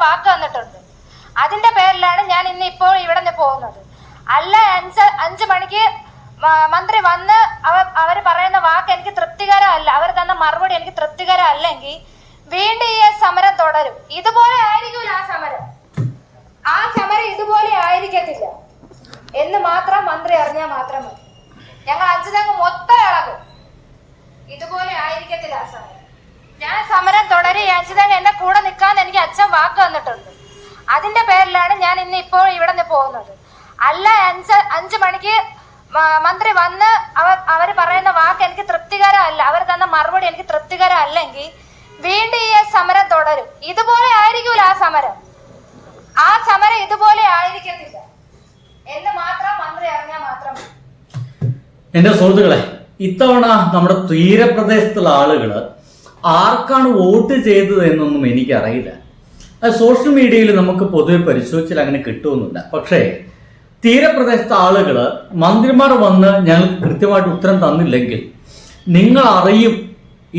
വാക്ക് തന്നിട്ടുണ്ട്. അതിന്റെ പേരിലാണ് ഞാൻ ഇന്ന് ഇപ്പോൾ ഇവിടെ നിന്ന് പോകുന്നത്. അല്ല 5 മണിക്ക് മന്ത്രി വന്ന് അവർ പറയുന്ന വാക്ക് എനിക്ക് തൃപ്തികരമല്ല, അവർ തന്ന മറുപടി എനിക്ക് തൃപ്തികരമല്ലെങ്കിൽ വീണ്ടും ഈ സമരം തുടരും. ഇതുപോലെ ആയിരിക്കില്ല ആ സമരം ഇതുപോലെ ആയിരിക്കത്തില്ല എന്ന് മാത്രം മന്ത്രി അറിഞ്ഞാൽ മാത്രം മതി. ഞങ്ങൾ 5 തെങ്ങ് മൊത്തം ഇളകും. ഇതുപോലെ ആയിരിക്കത്തില്ല ആ സമരം. ഞാൻ സമരം തുടരി 5 തെങ്ങ് എന്റെ കൂടെ നിൽക്കാൻ എനിക്ക് അച്ഛൻ വാക്ക് തന്നിട്ടുണ്ട്. അതിന്റെ പേരിലാണ് ഞാൻ ഇന്ന് ഇപ്പോൾ ഇവിടെ നിന്ന് പോകുന്നത്. അല്ല 5 മണിക്ക് മന്ത്രി വന്ന് അവർ പറയുന്ന വാക്ക് എനിക്ക് തൃപ്തികരമല്ല, അവർ തന്ന മറുപടി എനിക്ക് തൃപ്തികരമല്ലെങ്കിൽ വീണ്ടും ഈ സമരം തുടരും. ഇതുപോലെ ആയിരിക്കൂല ആ സമരം ഇതുപോലെ ആയിരിക്കത്തില്ല എന്ന് മാത്രം മന്ത്രി അറിഞ്ഞാൽ മാത്രം. എന്റെ സുഹൃത്തുക്കളെ, ഇത്തവണ നമ്മുടെ തീരപ്രദേശത്തുള്ള ആളുകള് ആർക്കാണ് വോട്ട് ചെയ്തത് എന്നൊന്നും എനിക്കറിയില്ല. സോഷ്യൽ മീഡിയയിൽ നമുക്ക് പൊതുവെ പരിശോധിച്ചാൽ അങ്ങനെ കിട്ടുമെന്നില്ല. പക്ഷേ തീരപ്രദേശത്തെ ആളുകള് മന്ത്രിമാർ വന്ന് ഞങ്ങൾക്ക് കൃത്യമായിട്ട് ഉത്തരം തന്നില്ലെങ്കിൽ നിങ്ങൾ അറിയും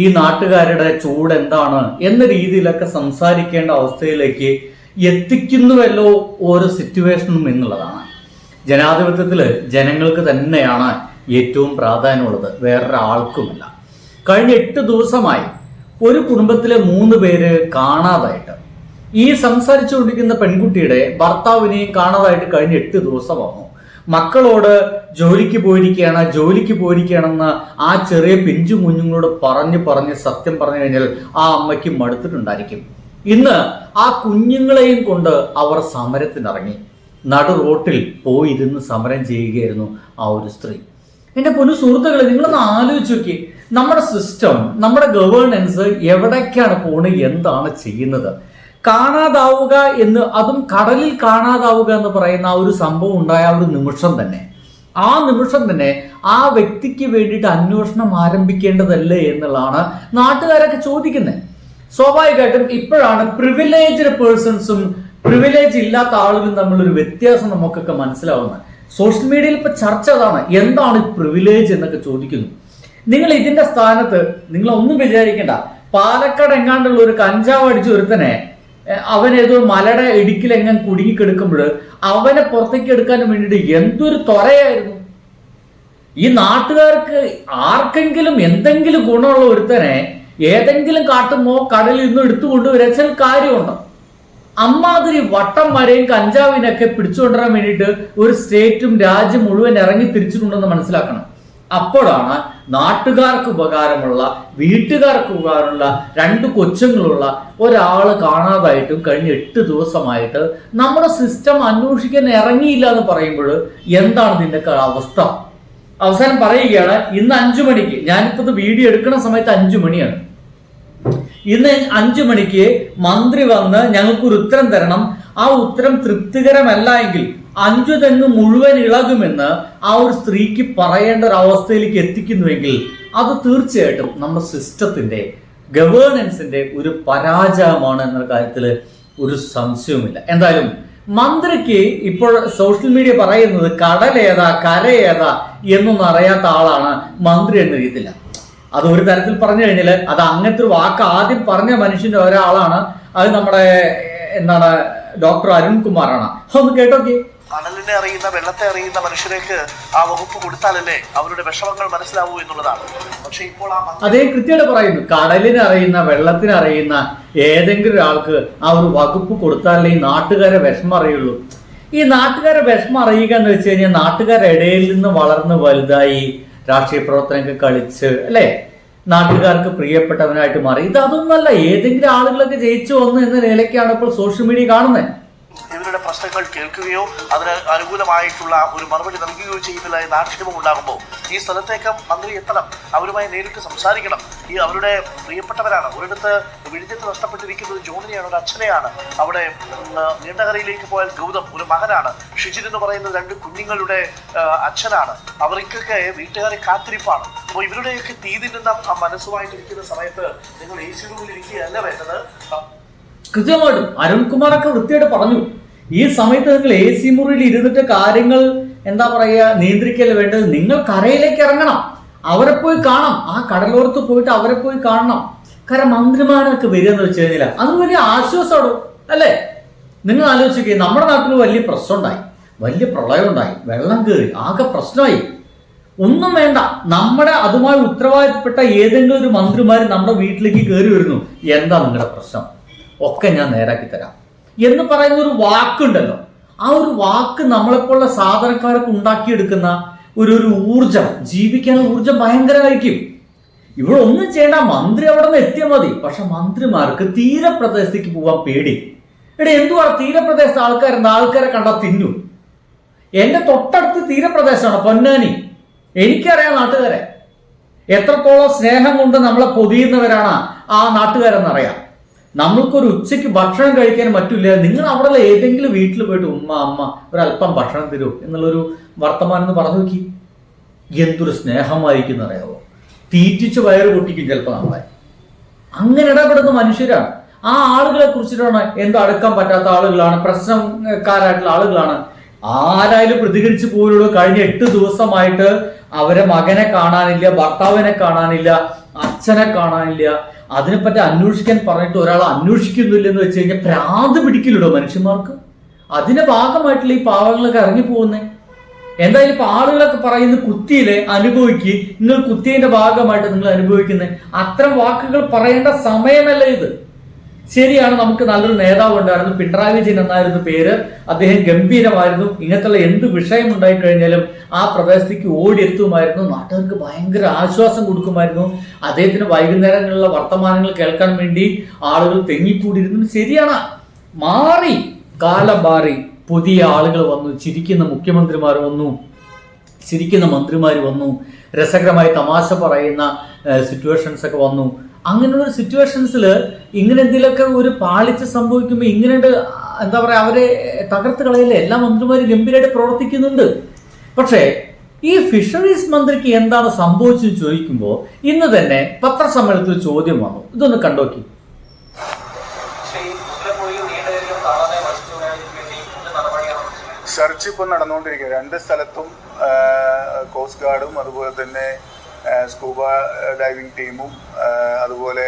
ഈ നാട്ടുകാരുടെ ചൂട് എന്താണ് എന്ന രീതിയിലൊക്കെ സംസാരിക്കേണ്ട അവസ്ഥയിലേക്ക് എത്തിക്കുന്നുവല്ലോ ഓരോ സിറ്റുവേഷനും എന്നുള്ളതാണ്. ജനാധിപത്യത്തിൽ ജനങ്ങൾക്ക് തന്നെയാണ് ഏറ്റവും പ്രാധാന്യമുള്ളത്, വേറൊരാൾക്കുമില്ല. കഴിഞ്ഞ 8 ദിവസമായി ഒരു കുടുംബത്തിലെ 3 പേര് കാണാതായിട്ട്, ഈ സംസാരിച്ചുകൊണ്ടിരിക്കുന്ന പെൺകുട്ടിയുടെ ഭർത്താവിനെയും കാണാതായിട്ട് കഴിഞ്ഞ 8 ദിവസമാകുന്നു. മക്കളോട് ജോലിക്ക് പോയിരിക്കുകയാണെന്ന് ആ ചെറിയ പിഞ്ചു കുഞ്ഞുങ്ങളോട് പറഞ്ഞ് സത്യം പറഞ്ഞു കഴിഞ്ഞാൽ ആ അമ്മയ്ക്ക് മടുത്തിട്ടുണ്ടായിരിക്കും. ഇന്ന് ആ കുഞ്ഞുങ്ങളെയും കൊണ്ട് അവർ സമരത്തിനിറങ്ങി. നടു റോട്ടിൽ പോയിരുന്ന് സമരം ചെയ്യുകയായിരുന്നു ആ ഒരു സ്ത്രീ. എന്റെ പൊന്നു സുഹൃത്തുക്കളെ, നിങ്ങളൊന്ന് ആലോചിച്ച് നോക്കി, നമ്മുടെ സിസ്റ്റം, നമ്മുടെ ഗവേണൻസ് എവിടേക്കാണ് പോണത്, എന്താണ് ചെയ്യുന്നത്? കാണാതാവുക എന്ന്, അതും കടലിൽ കാണാതാവുക എന്ന് പറയുന്ന ആ ഒരു സംഭവം ഉണ്ടായ ഒരു നിമിഷം തന്നെ, ആ വ്യക്തിക്ക് വേണ്ടിയിട്ട് അന്വേഷണം ആരംഭിക്കേണ്ടതല്ലേ എന്നുള്ളതാണ് നാട്ടുകാരൊക്കെ ചോദിക്കുന്നത്. സ്വാഭാവികമായിട്ടും ഇപ്പോഴാണ് പ്രിവിലേജ്ഡ് പേഴ്സൺസും പ്രിവിലേജ് ഇല്ലാത്ത ആളുകളും തമ്മിലൊരു വ്യത്യാസം നമുക്കൊക്കെ മനസ്സിലാവുന്നത്. സോഷ്യൽ മീഡിയയിൽ ഇപ്പൊ ചർച്ച അതാണ്, എന്താണ് പ്രിവിലേജ് എന്നൊക്കെ ചോദിക്കുന്നു. നിങ്ങൾ ഇതിന്റെ സ്ഥാനത്ത് നിങ്ങൾ ഒന്നും വിചാരിക്കേണ്ട. പാലക്കാട് എങ്ങാണ്ടുള്ള ഒരു കഞ്ചാവ് അടിച്ച ഒരുത്തനെ അവൻ ഏതോ മലയുടെ ഇടുക്കിലെങ്ങാൻ കുടുങ്ങിക്കെടുക്കുമ്പോൾ അവനെ പുറത്തേക്ക് എടുക്കാൻ വേണ്ടിയിട്ട് എന്തൊരു ത്വരയായിരുന്നു. ഈ നാട്ടുകാർക്ക് ആർക്കെങ്കിലും എന്തെങ്കിലും ഗുണമുള്ള ഒരുത്തനെ ഏതെങ്കിലും കാട്ടുമോ കടലിൽ നിന്നും എടുത്തുകൊണ്ടുവരാച്ചാൽ കാര്യമുണ്ടോ? അമ്മാതിരി വട്ടം വരെയും കഞ്ചാവിനൊക്കെ പിടിച്ചുകൊണ്ടുവരാൻ വേണ്ടിയിട്ട് ഒരു സ്റ്റേറ്റും രാജ്യം മുഴുവൻ ഇറങ്ങി തിരിച്ചിട്ടുണ്ടെന്ന് മനസ്സിലാക്കണം. അപ്പോഴാണ് നാട്ടുകാർക്ക് ഉപകാരമുള്ള, വീട്ടുകാർക്ക് ഉപകാരമുള്ള 2 കൊച്ചുങ്ങളുള്ള ഒരാള് കാണാതായിട്ടും കഴിഞ്ഞ 8 ദിവസമായിട്ട് നമ്മുടെ സിസ്റ്റം അന്വേഷിക്കാൻ ഇറങ്ങിയില്ല എന്ന് പറയുമ്പോൾ എന്താണ് ഇതിന്റെ അവസ്ഥ? അവസാനം പറയുകയാണ്, ഇന്ന് 5 മണിക്ക്, ഞാനിപ്പോ ഇത് വീഡിയോ എടുക്കുന്ന സമയത്ത് 5 മണിയാണ്, ഇന്ന് 5 മണിക്ക് മന്ത്രി വന്ന് ഞങ്ങൾക്കൊരു ഉത്തരം തരണം, ആ ഉത്തരം തൃപ്തികരമല്ല എങ്കിൽ 5 തെങ്ങ് മുഴുവൻ ഇളകുമെന്ന് ആ ഒരു സ്ത്രീക്ക് പറയേണ്ട ഒരു അവസ്ഥയിലേക്ക് എത്തിക്കുന്നുവെങ്കിൽ അത് തീർച്ചയായിട്ടും നമ്മുടെ സിസ്റ്റത്തിന്റെ, ഗവേണൻസിന്റെ ഒരു പരാജയമാണ് എന്ന കാര്യത്തിൽ ഒരു സംശയവുമില്ല. എന്തായാലും മന്ത്രിക്ക് ഇപ്പോൾ സോഷ്യൽ മീഡിയ പറയുന്നത് കടലേതാ കരയേതാ എന്നൊന്നും അറിയാത്ത ആളാണ് മന്ത്രി എന്ന് അറിയത്തില്ല. അത് ഒരു തരത്തിൽ പറഞ്ഞു കഴിഞ്ഞാൽ അത് അങ്ങനത്തെ ഒരു വാക്ക് ആദ്യം പറഞ്ഞ മനുഷ്യന്റെ ഒരാളാണ്. അത് നമ്മുടെ എന്താണ് ഡോക്ടർ അരുൺകുമാറാണ്. ഒന്ന് കേട്ടോക്കെ. കടലിനെ അറിയുന്ന, വെള്ളത്തെ അറിയുന്ന മനുഷ്യർക്ക് ആ വകുപ്പ് കൊടുത്താലല്ലേ അവരുടെ വിഷമങ്ങൾ മനസ്സിലാവൂ എന്നുള്ളതാണ്. പക്ഷെ ഇപ്പോൾ അതേ കൃത്യമായിട്ട് പറയുന്നു, കടലിനെ അറിയുന്ന, വെള്ളത്തിനെ അറിയുന്ന ഏതെങ്കിലും ഒരാൾക്ക് ആ ഒരു വകുപ്പ് കൊടുത്താലേ ഈ നാട്ടുകാരെ വിഷമം അറിയുള്ളൂ. ഈ നാട്ടുകാരെ വിഷമം അറിയുക എന്ന് വെച്ച് കഴിഞ്ഞാൽ നാട്ടുകാരുടെ ഇടയിൽ നിന്ന് വളർന്ന് വലുതായി രാഷ്ട്രീയ പ്രവർത്തനമൊക്കെ കളിച്ച് അല്ലെ നാട്ടുകാർക്ക് പ്രിയപ്പെട്ടവനായിട്ട് മാറി. ഇതൊന്നല്ല, ഏതെങ്കിലും ആളുകളൊക്കെ ജയിച്ചു വന്നു എന്ന നിലയ്ക്കാണ് ഇപ്പോൾ സോഷ്യൽ മീഡിയ കാണുന്നത്. ഇവരുടെ പ്രശ്നങ്ങൾ കേൾക്കുകയോ അതിന് അനുകൂലമായിട്ടുള്ള ഒരു മറുപടി നൽകുകയോ ചെയ്യുന്നില്ല എന്ന ആക്ഷേപം ഉണ്ടാകുമ്പോൾ ഈ സ്ഥലത്തേക്ക് മന്ത്രി എത്തണം, അവരുമായി നേരിട്ട് സംസാരിക്കണം. ഈ അവരുടെ പ്രിയപ്പെട്ടവരാണ്. ഒരിടത്ത് വിഴിഞ്ഞത്ത് നഷ്ടപ്പെട്ടിരിക്കുന്നത് ജോണിനെയാണ്, ഒരു അച്ഛനെയാണ്. അവിടെ നീണ്ടകരയിലേക്ക് പോയാൽ ഗൗതം ഒരു മകനാണ്. ഷിജിൻ എന്ന് പറയുന്ന 2 കുഞ്ഞുങ്ങളുടെ അച്ഛനാണ്. അവർക്കൊക്കെ വീട്ടുകാരെ കാത്തിരിപ്പാണ്. അപ്പോൾ ഇവരുടെയൊക്കെ തീതിരുന്ന മനസ്സുമായിട്ടിരിക്കുന്ന സമയത്ത് നിങ്ങൾ AC റൂമിൽ ഇരിക്കുകയല്ല വേണ്ടത്. കൃത്യമായിട്ടും അരുൺകുമാറൊക്കെ വൃത്തിയായിട്ട് പറഞ്ഞു, ഈ സമയത്ത് നിങ്ങൾ AC മുറിയിൽ ഇരുന്നിട്ട് കാര്യങ്ങൾ എന്താ പറയുക നിയന്ത്രിക്കല്ലേ വേണ്ടത്, നിങ്ങൾ കരയിലേക്ക് ഇറങ്ങണം, അവരെ പോയി കാണാം, ആ കടലോരത്ത് പോയിട്ട് അവരെ പോയി കാണണം. കാരണം മന്ത്രിമാരൊക്കെ വരിക എന്ന് വെച്ച് കഴിഞ്ഞാൽ അത് വലിയ ആശ്വാസമാണ്. അല്ലേ? നിങ്ങൾ ആലോചിക്കുക, നമ്മുടെ നാട്ടിൽ വലിയ പ്രശ്നം ഉണ്ടായി, വലിയ പ്രളയം ഉണ്ടായി, വെള്ളം കയറി, ആകെ പ്രശ്നമായി. ഒന്നും വേണ്ട, നമ്മുടെ അതുമായി ഉത്തരവാദിത്തപ്പെട്ട ഏതെങ്കിലും ഒരു മന്ത്രിമാർ നമ്മുടെ വീട്ടിലേക്ക് കയറി വരുന്നു. എന്താ നിങ്ങളുടെ പ്രശ്നം? ഒക്കെ ഞാൻ നേരാക്കി തരാം എന്ന് പറയുന്ന ഒരു വാക്കുണ്ടല്ലോ. ആ ഒരു വാക്ക് നമ്മളെപ്പോലുള്ള സാധാരണക്കാർക്ക് ഉണ്ടാക്കിയെടുക്കുന്ന ഒരു ഊർജം, ജീവിക്കാനുള്ള ഊർജം ഭയങ്കരമായിരിക്കും. ഇവിടെ ഒന്നും ചെയ്യേണ്ട, മന്ത്രി അവിടെ നിന്ന് എത്തിയാൽ മതി. പക്ഷെ മന്ത്രിമാർക്ക് തീരപ്രദേശത്തേക്ക് പോകാൻ പേടി. ഇവിടെ എന്തുവാ തീരപ്രദേശത്ത് ആൾക്കാരെ കണ്ടാൽ തിന്നു. എന്റെ തൊട്ടടുത്ത് തീരപ്രദേശമാണ് പൊന്നാനി. എനിക്കറിയാം നാട്ടുകാരെ, എത്രത്തോളം സ്നേഹം കൊണ്ട് നമ്മളെ പൊതിയുന്നവരാണ് ആ നാട്ടുകാരെന്നറിയാം. നമ്മൾക്കൊരു ഉച്ചയ്ക്ക് ഭക്ഷണം കഴിക്കാൻ പറ്റില്ല. നിങ്ങൾ അവിടെ ഏതെങ്കിലും വീട്ടിൽ പോയിട്ട് അമ്മ ഒരല്പം ഭക്ഷണം തരൂ എന്നുള്ളൊരു വർത്തമാനം എന്ന് പറഞ്ഞു നോക്കി. എന്തൊരു സ്നേഹമായിരിക്കും അറിയാവോ. തീറ്റിച്ച് വയറ് പൊട്ടിക്കും ചിലപ്പോൾ നമ്മളെ. അങ്ങനെ ഇടപെടുന്ന മനുഷ്യരാണ്. ആ ആളുകളെ കുറിച്ചിട്ടാണ് എന്തോ അടുക്കാൻ പറ്റാത്ത ആളുകളാണ്, പ്രശ്നക്കാരായിട്ടുള്ള ആളുകളാണ്. ആരായാലും പ്രതികരിച്ചു പോലുള്ളൂ. കഴിഞ്ഞ 8 ദിവസമായിട്ട് അവരെ മകനെ കാണാനില്ല, ഭർത്താവിനെ കാണാനില്ല, അച്ഛനെ കാണാനില്ല. അതിനെപ്പറ്റി അന്വേഷിക്കാൻ പറഞ്ഞിട്ട് ഒരാൾ അന്വേഷിക്കുന്നില്ലെന്ന് വെച്ച് കഴിഞ്ഞാൽ ഭ്രാന്ത് പിടിക്കില്ലടോ മനുഷ്യന്മാർക്ക്. അതിന്റെ ഭാഗമായിട്ടുള്ള ഈ പാവങ്ങളൊക്കെ ഇറങ്ങി പോകുന്നേ. എന്തായാലും ഇപ്പൊ ആളുകളൊക്കെ പറയുന്ന കുത്തിയിലെ അനുഭവിക്ക്, നിങ്ങൾ കുത്തിയതിന്റെ ഭാഗമായിട്ട് നിങ്ങൾ അനുഭവിക്കുന്നത്. അത്തരം വാക്കുകൾ പറയേണ്ട സമയമല്ല ഇത്. ശരിയാണ്, നമുക്ക് നല്ലൊരു നേതാവ് ഉണ്ടായിരുന്നു, പിണറായി വിജയൻ എന്നായിരുന്നു പേര്. അദ്ദേഹം ഗംഭീരമായിരുന്നു. ഇങ്ങനത്തുള്ള എന്ത് വിഷയം ഉണ്ടായിക്കഴിഞ്ഞാലും ആ പ്രദേശത്തേക്ക് ഓടിയെത്തുമായിരുന്നു. നാട്ടുകാർക്ക് ഭയങ്കര ആശ്വാസം കൊടുക്കുമായിരുന്നു. അദ്ദേഹത്തിന് വൈകുന്നേരങ്ങളിലുള്ള വർത്തമാനങ്ങൾ കേൾക്കാൻ വേണ്ടി ആളുകൾ തെങ്ങിക്കൂടിയിരുന്നു. ശരിയാണ്, മാറി, കാലം മാറി. പുതിയ ആളുകൾ വന്നു, ചിരിക്കുന്ന മുഖ്യമന്ത്രിമാർ വന്നു, ചിരിക്കുന്ന മന്ത്രിമാർ വന്നു, രസകരമായി തമാശ പറയുന്ന സിറ്റുവേഷൻസ് ഒക്കെ വന്നു. അങ്ങനെയുള്ള സിറ്റുവേഷൻസിൽ ഇങ്ങനെ എന്തെങ്കിലുമൊക്കെ ഒരു പാളിച്ച സംഭവിക്കുമ്പോൾ ഇങ്ങനെ എന്താ പറയുക, അവരെ തകർത്ത് കളയില്ല. എല്ലാ മന്ത്രിമാരും ഗംഭീരമായിട്ട് പ്രവർത്തിക്കുന്നുണ്ട്. പക്ഷേ ഈ ഫിഷറീസ് മന്ത്രിക്ക് എന്താണ് സംഭവിച്ചെന്ന് ചോദിക്കുമ്പോൾ ഇന്ന് തന്നെ പത്രസമ്മേളനത്തിൽ ചോദ്യം വന്നു. ഇതൊന്ന് കണ്ടോക്കി. സെർച്ച് ഇപ്പോൾ നടന്നുകൊണ്ടിരിക്കുക. 2 സ്ഥലത്തും കോസ്റ്റ് ഗാർഡും അതുപോലെ തന്നെ സ്കൂബ ഡൈവിംഗ് ടീമും അതുപോലെ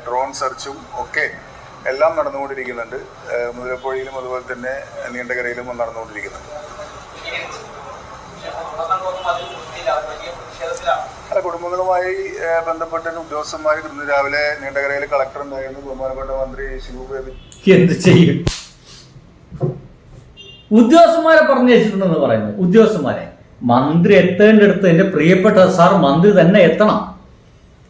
ഡ്രോൺ സെർച്ചും ഒക്കെ എല്ലാം നടന്നുകൊണ്ടിരിക്കുന്നുണ്ട്. മുതിരപ്പുഴയിലും അതുപോലെ തന്നെ നീണ്ടകരയിലും നടന്നുകൊണ്ടിരിക്കുന്നുണ്ട്. അല്ല, കുടുംബങ്ങളുമായി ബന്ധപ്പെട്ട ഉദ്യോഗസ്ഥന്മാർ ഇന്ന് രാവിലെ നീണ്ടകരയിൽ കളക്ടർ ഉണ്ടായിരുന്നു, ബഹുമാനപ്പെട്ട മന്ത്രി ശിവു ബേബി. എന്ത് ചെയ്യും? ഉദ്യോഗസ്ഥന്മാരെ പറഞ്ഞു വെച്ചിട്ടുണ്ടെന്ന് പറയുന്നത്. ഉദ്യോഗസ്ഥന്മാരെ, മന്ത്രി എത്തേണ്ടടുത്ത് എൻ്റെ പ്രിയപ്പെട്ട സാർ മന്ത്രി തന്നെ എത്തണം.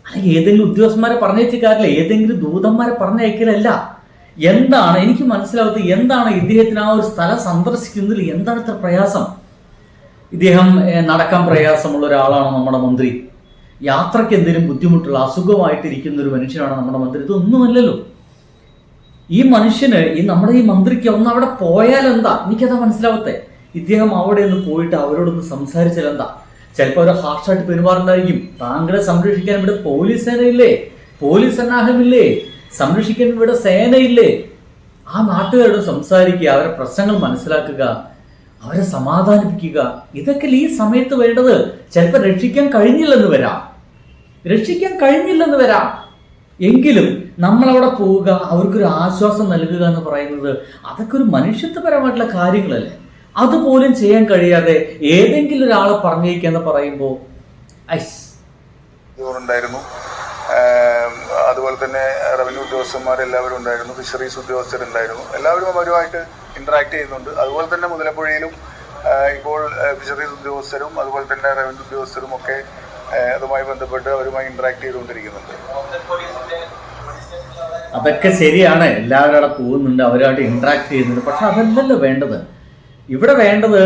അല്ലെങ്കിൽ ഏതെങ്കിലും ഉദ്യോഗസ്ഥന്മാരെ പറഞ്ഞയച്ച കാര്യമില്ല, ഏതെങ്കിലും ദൂതന്മാരെ പറഞ്ഞയക്കലല്ല. എന്താണ് എനിക്ക് മനസ്സിലാവാത്തത്? എന്താണ് ഇദ്ദേഹത്തിന് ആ ഒരു സ്ഥലം സന്ദർശിക്കുന്നതിൽ എന്താണ് ഇത്ര പ്രയാസം? ഇദ്ദേഹം നടക്കാൻ പ്രയാസമുള്ള ഒരാളാണ് നമ്മുടെ മന്ത്രി. യാത്രയ്ക്ക് എന്തെങ്കിലും ബുദ്ധിമുട്ടുള്ള അസുഖമായിട്ടിരിക്കുന്ന ഒരു മനുഷ്യനാണ് നമ്മുടെ മന്ത്രി. ഇതൊന്നുമല്ലല്ലോ. ഈ മനുഷ്യന്, നമ്മുടെ ഈ മന്ത്രിക്ക് ഒന്ന് അവിടെ പോയാൽ എന്താ? എനിക്കതാ മനസ്സിലാവത്തെ. ഇദ്ദേഹം അവിടെ ഒന്ന് പോയിട്ട് അവരോടൊന്ന് സംസാരിച്ചാൽ എന്താ? ചിലപ്പോൾ അവർ ഹാർഷായിട്ട് പെരുമാറുണ്ടായിരിക്കും. താങ്കളെ സംരക്ഷിക്കാൻ ഇവിടെ പോലീസ് സേനയില്ലേ, പോലീസ് സന്നാഹമില്ലേ, സംരക്ഷിക്കാൻ ഇവിടെ സേനയില്ലേ? ആ നാട്ടുകാരോട് സംസാരിക്കുക, അവരുടെ പ്രശ്നങ്ങൾ മനസ്സിലാക്കുക, അവരെ സമാധാനിപ്പിക്കുക. ഇതൊക്കെ ഈ സമയത്ത് വേണ്ടത്. ചിലപ്പോൾ രക്ഷിക്കാൻ കഴിഞ്ഞില്ലെന്ന് വരാം. എങ്കിലും നമ്മളവിടെ പോവുക, അവർക്കൊരു ആശ്വാസം നൽകുക എന്ന് പറയുന്നത് അതൊക്കെ ഒരു മനുഷ്യത്വപരമായിട്ടുള്ള കാര്യങ്ങളല്ലേ. അതുപോലും ചെയ്യാൻ കഴിയാതെ ഏതെങ്കിലും ഒരാളെ പറഞ്ഞേക്കുക എന്ന് പറയുമ്പോൾ ഉണ്ടായിരുന്നു. അതുപോലെ തന്നെ റവന്യൂ ഉദ്യോഗസ്ഥന്മാരെല്ലാവരും ഉണ്ടായിരുന്നു, ഫിഷറീസ് ഉദ്യോഗസ്ഥരുണ്ടായിരുന്നു. എല്ലാവരും അവരുമായിട്ട് ഇന്ററാക്ട് ചെയ്യുന്നുണ്ട്. അതുപോലെ തന്നെ മുതലപ്പുഴയിലും ഇപ്പോൾ ഫിഷറീസ് ഉദ്യോഗസ്ഥരും അതുപോലെ തന്നെ റവന്യൂ ഉദ്യോഗസ്ഥരും ഒക്കെ അതുമായി ബന്ധപ്പെട്ട് അവരുമായി ഇന്ററാക്ട് ചെയ്തുകൊണ്ടിരിക്കുന്നുണ്ട്. അതൊക്കെ ശരിയാണ്, എല്ലാവരും അവിടെ പോകുന്നുണ്ട്, അവരുമായിട്ട് ഇന്ററാക്ട് ചെയ്യുന്നുണ്ട്. പക്ഷെ അതല്ലല്ലോ വേണ്ടത്. ഇവിടെ വേണ്ടത്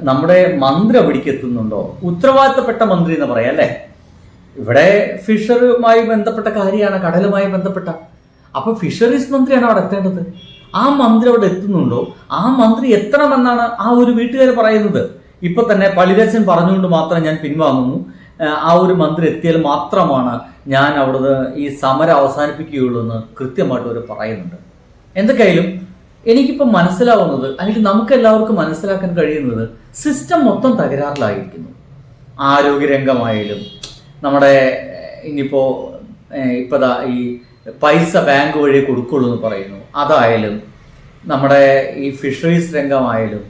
നമ്മുടെ മന്ത്രി അവിടേക്ക് എത്തുന്നുണ്ടോ, ഉത്തരവാദിത്തപ്പെട്ട മന്ത്രി എന്ന് പറയാം അല്ലേ. ഇവിടെ ഫിഷറുമായി ബന്ധപ്പെട്ട കാര്യമാണ്, കടലുമായി ബന്ധപ്പെട്ട. അപ്പൊ ഫിഷറീസ് മന്ത്രിയാണ് അവിടെ എത്തേണ്ടത്. ആ മന്ത്രി അവിടെ എത്തുന്നുണ്ടോ? ആ മന്ത്രി എത്തണമെന്നാണ് ആ ഒരു വീട്ടുകാർ പറയുന്നത്. ഇപ്പൊ തന്നെ പള്ളിരച്ചൻ പറഞ്ഞുകൊണ്ട് മാത്രം ഞാൻ പിൻവാങ്ങുന്നു. ആ ഒരു മന്ത്രി എത്തിയാൽ മാത്രമാണ് ഞാൻ അവിടുന്ന് ഈ സമരം അവസാനിപ്പിക്കുകയുള്ളൂ എന്ന് കൃത്യമായിട്ട് അവർ പറയുന്നുണ്ട്. എന്തൊക്കെയായാലും എനിക്കിപ്പോൾ മനസ്സിലാവുന്നത്, അല്ലെങ്കിൽ നമുക്ക് എല്ലാവർക്കും മനസ്സിലാക്കാൻ കഴിയുന്നത്, സിസ്റ്റം മൊത്തം തകരാറിലായിരിക്കുന്നു. ആരോഗ്യരംഗമായാലും നമ്മുടെ ഇനിയിപ്പോൾ ഇപ്പതാ ഈ പൈസ ബാങ്ക് വഴി കൊടുക്കുള്ളൂ എന്ന് പറയുന്നു, അതായാലും നമ്മുടെ ഈ ഫിഷറീസ് രംഗമായാലും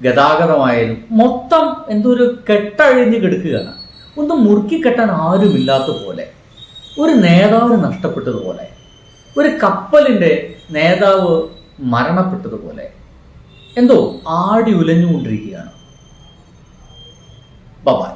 ഗതാഗതമായാലും മൊത്തം എന്തോ ഒരു കെട്ടഴിഞ്ഞ് കിടക്കുകയാണ്. ഒന്ന് മുറുക്കി കെട്ടാൻ ആരുമില്ലാത്ത പോലെ, ഒരു നേതാവ് നഷ്ടപ്പെട്ടതുപോലെ, ഒരു കപ്പലിൻ്റെ നേതാവ് മരണപ്പെട്ടതുപോലെ എന്തോ ആടി ഉലഞ്ഞുകൊണ്ടിരിക്കുകയാണ്. ബൈ.